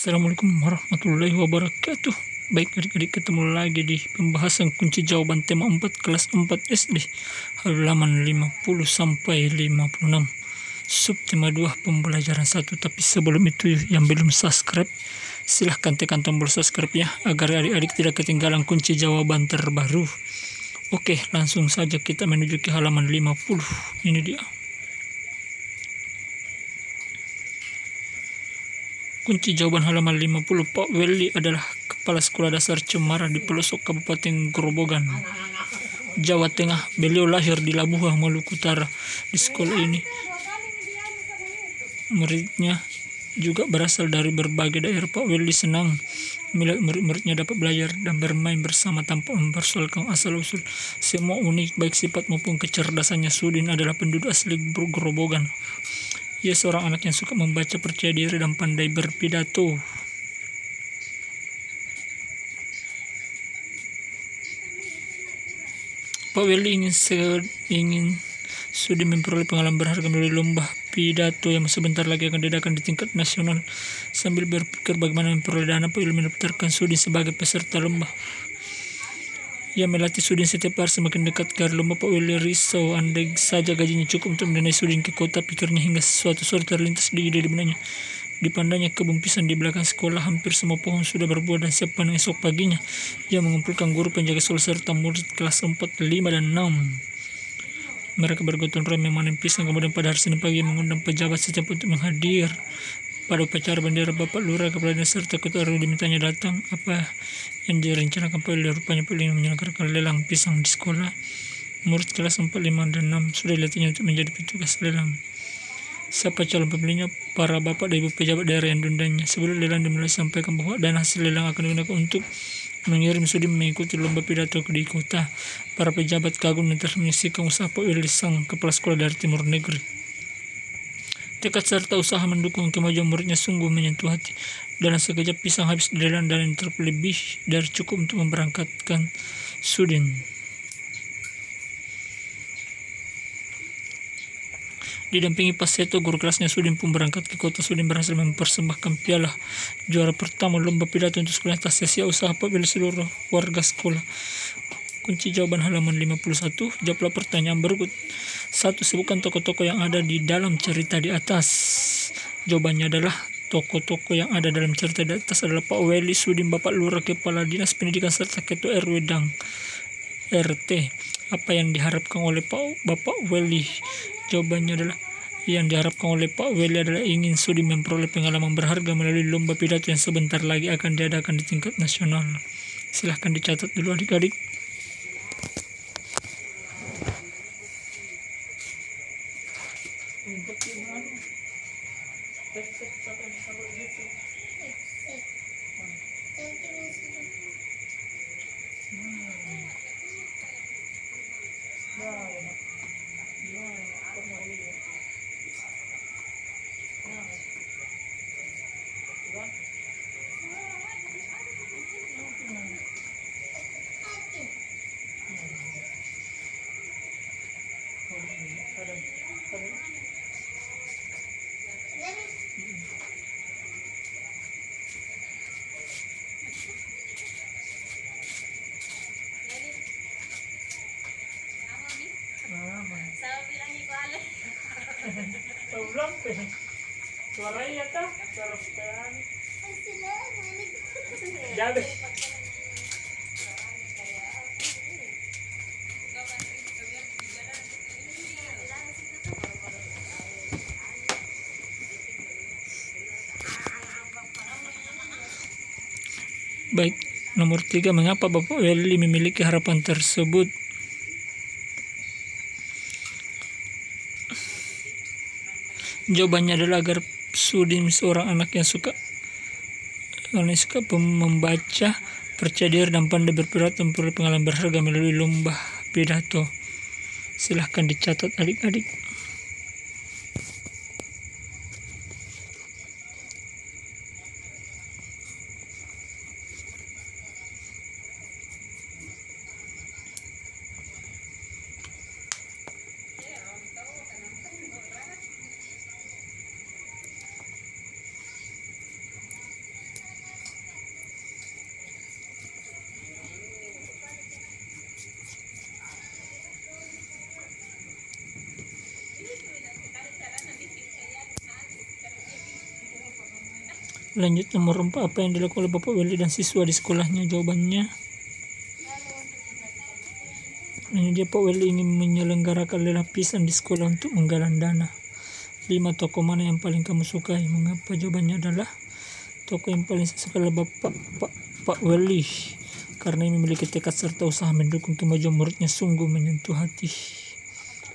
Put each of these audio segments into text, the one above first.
Assalamualaikum warahmatullahi wabarakatuh. Baik adik-adik, ketemu lagi di pembahasan kunci jawaban tema 4 kelas 4 SD halaman 50 sampai 56. Subtema 2 pembelajaran 1. Tapi sebelum itu yang belum subscribe, silahkan tekan tombol subscribe ya, agar adik-adik tidak ketinggalan kunci jawaban terbaru. Oke, langsung saja kita menuju ke halaman 50. Ini dia. Kunci jawaban halaman 50. Pak Welly adalah kepala sekolah dasar Cemara di pelosok Kabupaten Grobogan, Jawa Tengah. Beliau lahir di Labuhan, Maluku Utara. Di sekolah ini muridnya juga berasal dari berbagai daerah. Pak Welly senang melihat murid-muridnya dapat belajar dan bermain bersama tanpa mempersoalkan asal-usul. Semua unik, baik sifat maupun kecerdasannya. Sudin adalah penduduk asli Grobogan. Ia seorang anak yang suka membaca, percaya diri, dan pandai berpidato. Pak Welly ingin Sudin memperoleh pengalaman berharga melalui lomba pidato yang sebentar lagi akan diadakan di tingkat nasional. Sambil berpikir bagaimana memperoleh dana, Pak Welly mendaftarkan Sudin sebagai peserta lomba. Ia melatih Sudin setiap hari. Semakin dekat ke hari lomba, Pak Welly risau andai saja gajinya cukup untuk mendanai Sudin ke kota. Pikirnya hingga suatu sore terlintas di ide di benaknya. Dipandangnya kebun pisang di belakang sekolah. Hampir semua pohon sudah berbuah dan siap panen esok paginya. Ia mengumpulkan guru, penjaga sekolah, serta murid kelas 4, 5, dan 6. Mereka bergotong royong memanen pisang. Kemudian pada hari Senin pagi mengundang pejabat setiap untuk menghadir pada upacara bendera. Bapak Lurah, kepala desa, serta ketua RW dimintanya datang. Apa yang direncanakan Pak Welly? Rupanya Pak Welly menyelenggarakan lelang pisang di sekolah. Murid kelas 4, 5, dan 6 sudah dilatihnya untuk menjadi petugas lelang. Siapa calon pembelinya? Para bapak dan ibu pejabat daerah yang diundangnya. Sebelum lelang dimulai, sampaikan bahwa dana hasil lelang akan digunakan untuk mengirim Sudin mengikuti lomba pidato di kota. Para pejabat kagum dan terus menyaksikan usaha Pak Welly, sang kepala sekolah dari timur negeri. Tekad serta usaha mendukung kemajuan muridnya sungguh menyentuh hati. Dalam sekejap pisang habis dilelang dan terlebih dari cukup untuk memberangkatkan Sudin. Didampingi Pak Seto, guru kelasnya, Sudin pun berangkat ke kota. Sudin berhasil mempersembahkan piala juara pertama lomba pidato untuk sekolah. Tak sia-sia usaha Pak Welly seluruh warga sekolah. Kunci jawaban halaman 51. Jawablah pertanyaan berikut. 1. Sebutkan tokoh-tokoh yang ada di dalam cerita di atas. Jawabannya adalah tokoh-tokoh yang ada dalam cerita di atas adalah Pak Welly, Sudin, Bapak Lurah, Kepala Dinas Pendidikan, serta Ketua RW dan RT. Apa yang diharapkan oleh Bapak Welly? Jawabannya adalah yang diharapkan oleh Pak Welly adalah ingin Sudin memperoleh pengalaman berharga melalui lomba pidato yang sebentar lagi akan diadakan di tingkat nasional. Silahkan dicatat dulu adik-adik. Suaranya tak terus jadi. Baik, nomor 3. Mengapa Bapak Welly memiliki harapan tersebut? Jawabannya adalah agar Sudin, seorang anak yang suka membaca, percaya diri, dan pandai berpidato, memperoleh pengalaman berharga melalui lomba pidato. Silahkan dicatat adik-adik. Lanjut nomor 4, apa yang dilakukan oleh Bapak Weli dan siswa di sekolahnya? Jawabannya, lanjut Pak Weli ingin menyelenggarakan lapisan di sekolah untuk menggalang dana. 5. Tokoh mana yang paling kamu sukai? Mengapa? Jawabannya adalah tokoh yang paling saya suka adalah Pak Weli, karena ia memiliki tekad serta usaha mendukung kemajuan muridnya, sungguh menyentuh hati.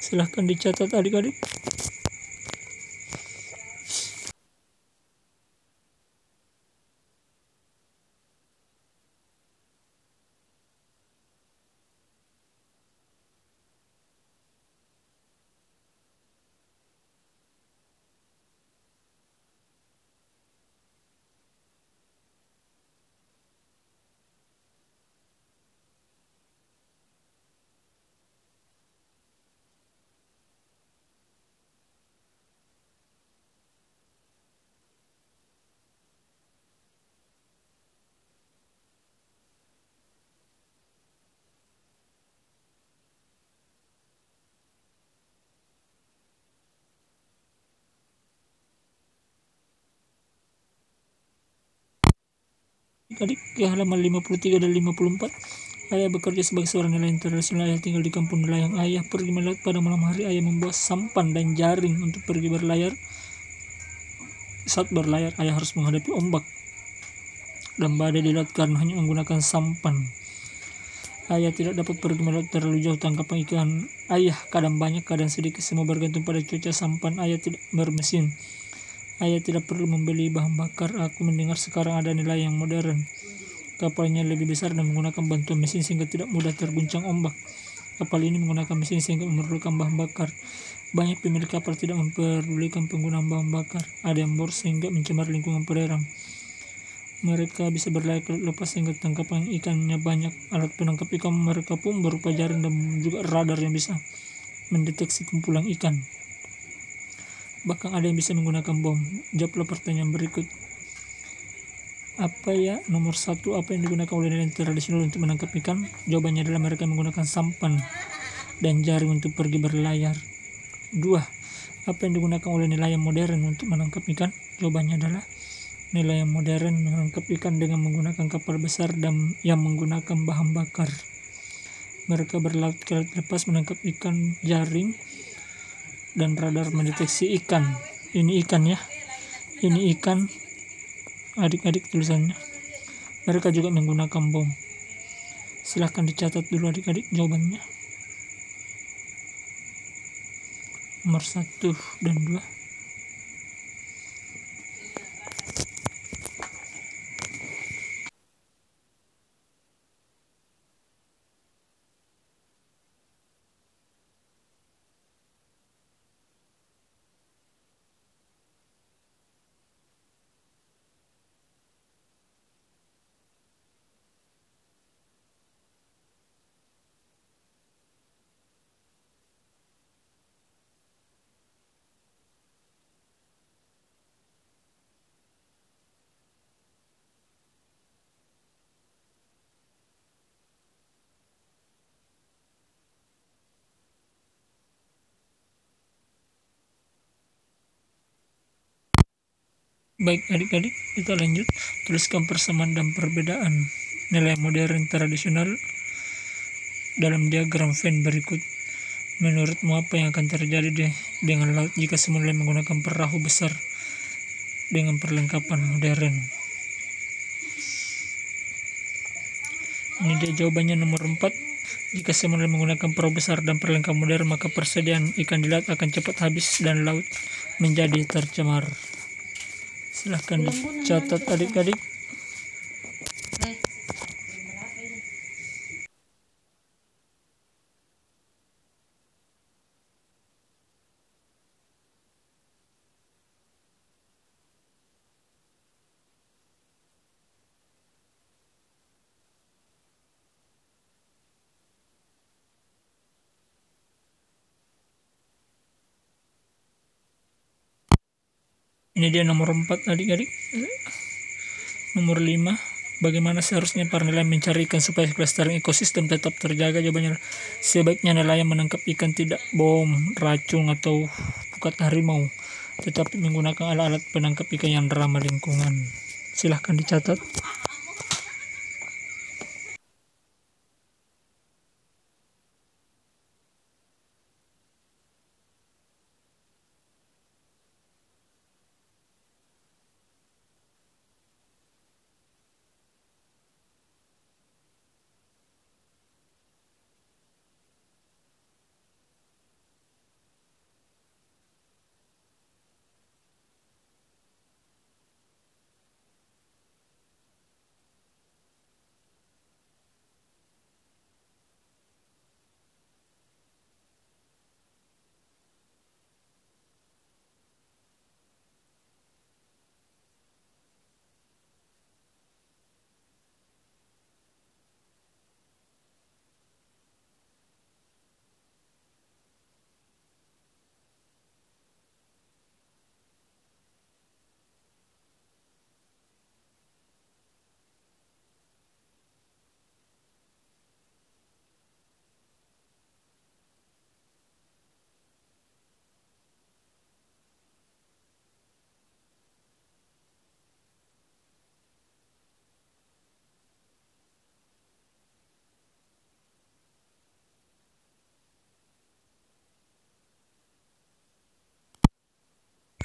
Silahkan dicatat adik-adik. Adik ke halaman 53 dan 54. Ayah bekerja sebagai seorang nelayan tradisional. Ayah tinggal di kampung nelayan. Ayah pergi melaut pada malam hari. Ayah membawa sampan dan jaring untuk pergi berlayar. Saat berlayar, ayah harus menghadapi ombak dan badai di laut karena hanya menggunakan sampan. Ayah tidak dapat pergi melaut terlalu jauh. Tangkapan ikan ayah kadang banyak, kadang sedikit, semua bergantung pada cuaca. Sampan ayah tidak bermesin. Ayah tidak perlu membeli bahan bakar. Aku mendengar sekarang ada nelayan yang modern. Kapalnya lebih besar dan menggunakan bantuan mesin sehingga tidak mudah terguncang ombak. Kapal ini menggunakan mesin sehingga memerlukan bahan bakar. Banyak pemilik kapal tidak memperdulikan penggunaan bahan bakar. Ada yang boros sehingga mencemar lingkungan perairan. Mereka bisa berlayar ke laut lepas sehingga tangkapan ikannya banyak. Alat penangkap ikan mereka pun berupa jaring dan juga radar yang bisa mendeteksi kumpulan ikan. Bahkan ada yang bisa menggunakan bom. Jawablah pertanyaan berikut. Apa ya? Nomor 1, apa yang digunakan oleh nelayan tradisional untuk menangkap ikan? Jawabannya adalah mereka menggunakan sampan dan jaring untuk pergi berlayar. 2. Apa yang digunakan oleh nelayan modern untuk menangkap ikan? Jawabannya adalah nelayan modern menangkap ikan dengan menggunakan kapal besar dan yang menggunakan bahan bakar. Mereka berlaut ke laut lepas menangkap ikan, jaring dan radar mendeteksi ikan. Ini ikan ya. Ini ikan. Adik-adik tulisannya. Mereka juga menggunakan bom. Silahkan dicatat dulu adik-adik jawabannya. Nomor 1 dan 2. Baik adik-adik, kita lanjut. Tuliskan persamaan dan perbedaan nelayan modern tradisional dalam diagram Venn berikut. Menurutmu apa yang akan terjadi dengan laut jika semua nelayan menggunakan perahu besar dengan perlengkapan modern? Ini dia jawabannya nomor 4. Jika semua nelayan menggunakan perahu besar dan perlengkapan modern, maka persediaan ikan di laut akan cepat habis dan laut menjadi tercemar. Silahkan dicatat adik-adik. Ini dia nomor 4 adik-adik. Nomor 5, bagaimana seharusnya para nelayan mencari ikan supaya kelestarian ekosistem tetap terjaga? Jawabannya, sebaiknya nelayan menangkap ikan tidak bom, racun atau pukat harimau, tetapi menggunakan alat-alat penangkap ikan yang ramah lingkungan. Silahkan dicatat.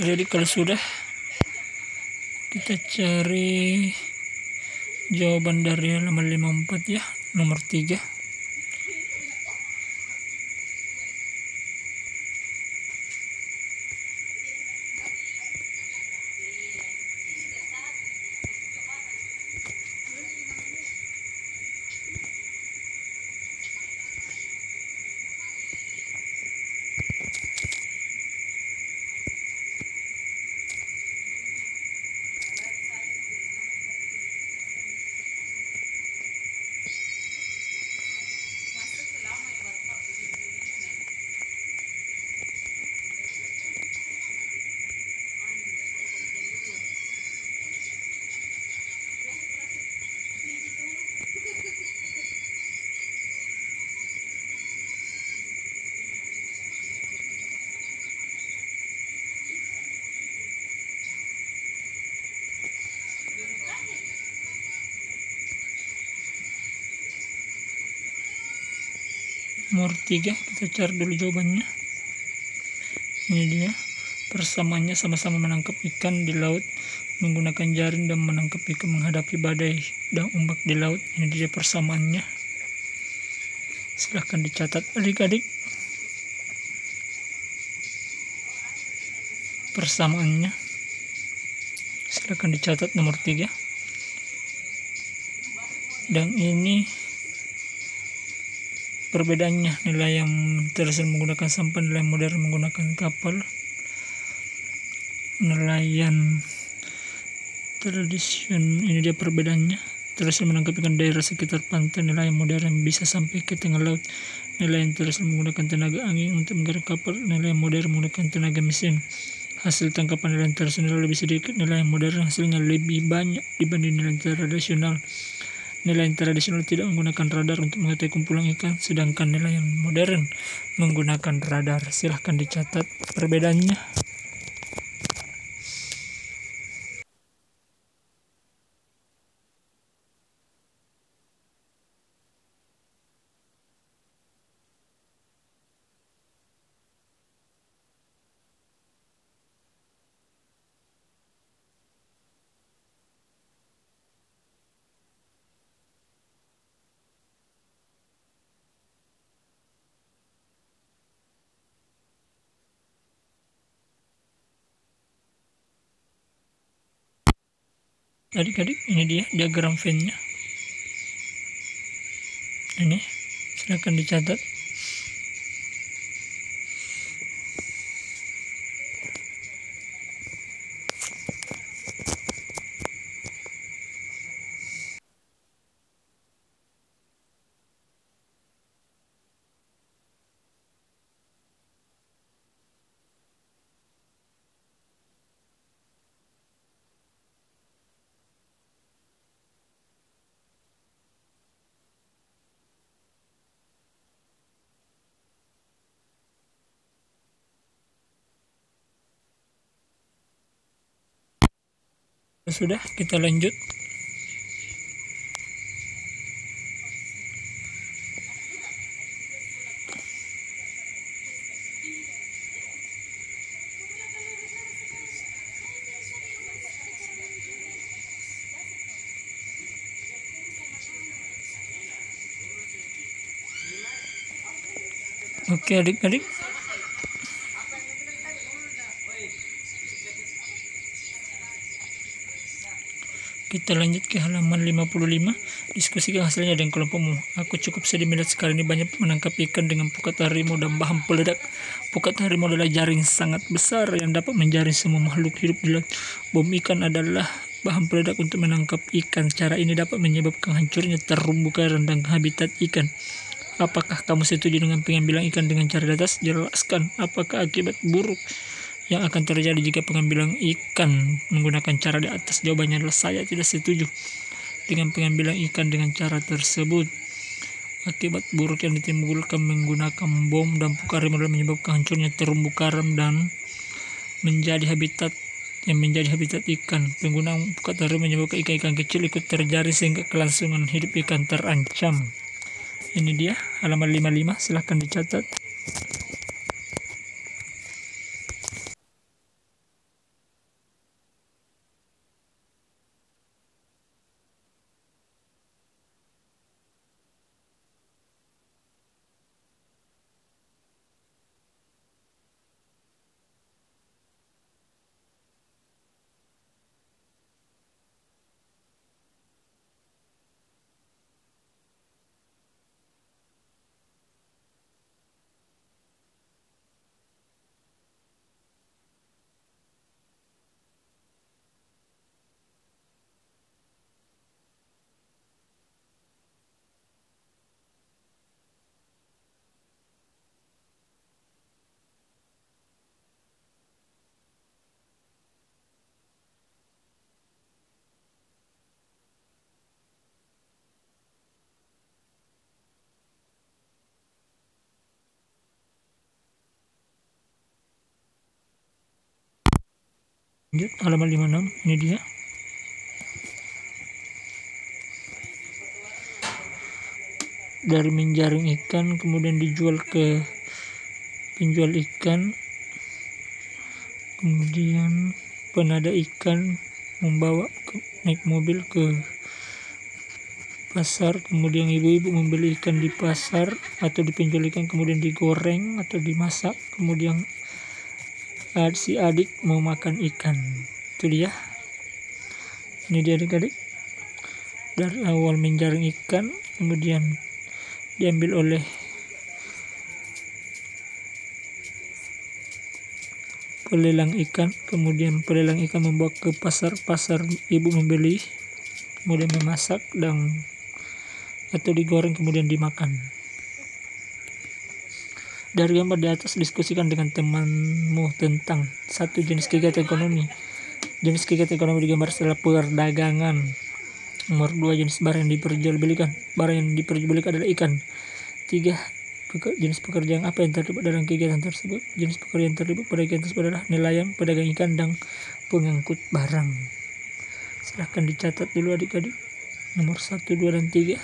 Jadi kalau sudah, kita cari jawaban dari halaman 54 ya, nomor 3. Nomor 3 kita cari dulu jawabannya. Ini dia, persamaannya sama-sama menangkap ikan di laut menggunakan jaring dan menangkap ikan menghadapi badai dan ombak di laut. Ini dia persamaannya. Silahkan dicatat adik-adik persamaannya. Silahkan dicatat nomor 3. Dan ini perbedaannya, nilai yang tradisional menggunakan sampan, nilai modern menggunakan kapal. Nelayan tradisional, ini dia perbedaannya. Tradisional menangkap ikan daerah sekitar pantai, nelayan modern bisa sampai ke tengah laut. Nelayan tradisional menggunakan tenaga angin untuk menggerak kapal, nelayan modern menggunakan tenaga mesin. Hasil tangkapan nelayan tradisional lebih sedikit, nelayan modern hasilnya lebih banyak dibanding nelayan tradisional. Nelayan tradisional tidak menggunakan radar untuk mengetahui kumpulan ikan, sedangkan nelayan modern menggunakan radar. Silahkan dicatat perbedaannya. Adik-adik, ini dia diagram Venn-nya. Ini, silakan dicatat. Sudah, kita lanjut. Oke adik-adik, kita lanjut ke halaman 55. Diskusikan hasilnya dengan kelompokmu. Aku cukup sedih melihat sekarang ini banyak menangkap ikan dengan pukat harimau dan bahan peledak. Pukat harimau adalah jaring sangat besar yang dapat menjaring semua makhluk hidup di laut. Bom ikan adalah bahan peledak untuk menangkap ikan. Cara ini dapat menyebabkan hancurnya terumbu karang dan habitat ikan. Apakah kamu setuju dengan pengambilan ikan dengan cara di atas? Jelaskan apakah akibat buruk yang akan terjadi jika pengambilan ikan menggunakan cara di atas. Jawabannya adalah saya tidak setuju dengan pengambilan ikan dengan cara tersebut. Akibat buruk yang ditimbulkan menggunakan bom dan pukat harimau adalah menyebabkan hancurnya terumbu karang dan menjadi habitat ikan. Penggunaan pukat harimau menyebabkan ikan-ikan kecil ikut terjaring sehingga kelangsungan hidup ikan terancam. Ini dia halaman 55, silahkan dicatat. Lanjut halaman 56, ini dia. Dari menjaring ikan kemudian dijual ke penjual ikan, kemudian penada ikan membawa naik mobil ke pasar, kemudian ibu-ibu membeli ikan di pasar atau di penjual ikan, kemudian digoreng atau dimasak, kemudian si adik mau makan ikan. Itu dia. Ini dia adik-adik. Dari awal menjaring ikan, kemudian diambil oleh pelelang ikan, kemudian pelelang ikan membawa ke pasar, ibu membeli, kemudian memasak dan atau digoreng kemudian dimakan. Dari gambar di atas, diskusikan dengan temanmu tentang satu jenis kegiatan ekonomi. Jenis kegiatan ekonomi digambar adalah perdagangan. Nomor 2, jenis barang yang diperjualbelikan. Barang yang diperjualbelikan adalah ikan. 3, jenis pekerjaan apa yang terlibat dalam kegiatan tersebut. Jenis pekerjaan terlibat pada kegiatan tersebut adalah nelayan, pedagang ikan, dan pengangkut barang. Silahkan dicatat dulu adik-adik. Nomor 1, 2, dan 3.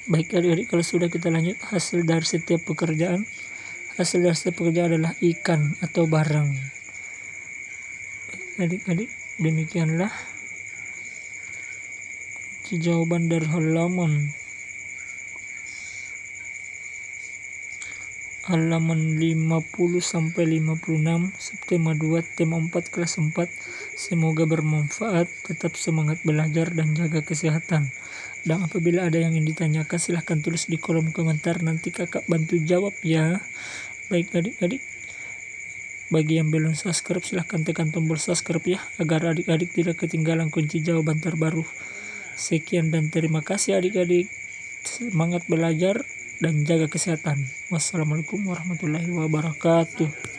Baik adik-adik, kalau sudah kita lanjut hasil dari setiap pekerjaan. Hasil dari setiap pekerjaan adalah ikan atau barang. Adik-adik, demikianlah jawaban dari halaman 50 sampai 56 subtema 2 tema 4 kelas 4. Semoga bermanfaat. Tetap semangat belajar dan jaga kesehatan. Dan apabila ada yang ingin ditanyakan, silahkan tulis di kolom komentar, nanti kakak bantu jawab ya. Baik adik-adik, bagi yang belum subscribe silahkan tekan tombol subscribe ya, agar adik-adik tidak ketinggalan kunci jawaban terbaru. Sekian dan terima kasih adik-adik. Semangat belajar dan jaga kesehatan. Wassalamualaikum warahmatullahi wabarakatuh.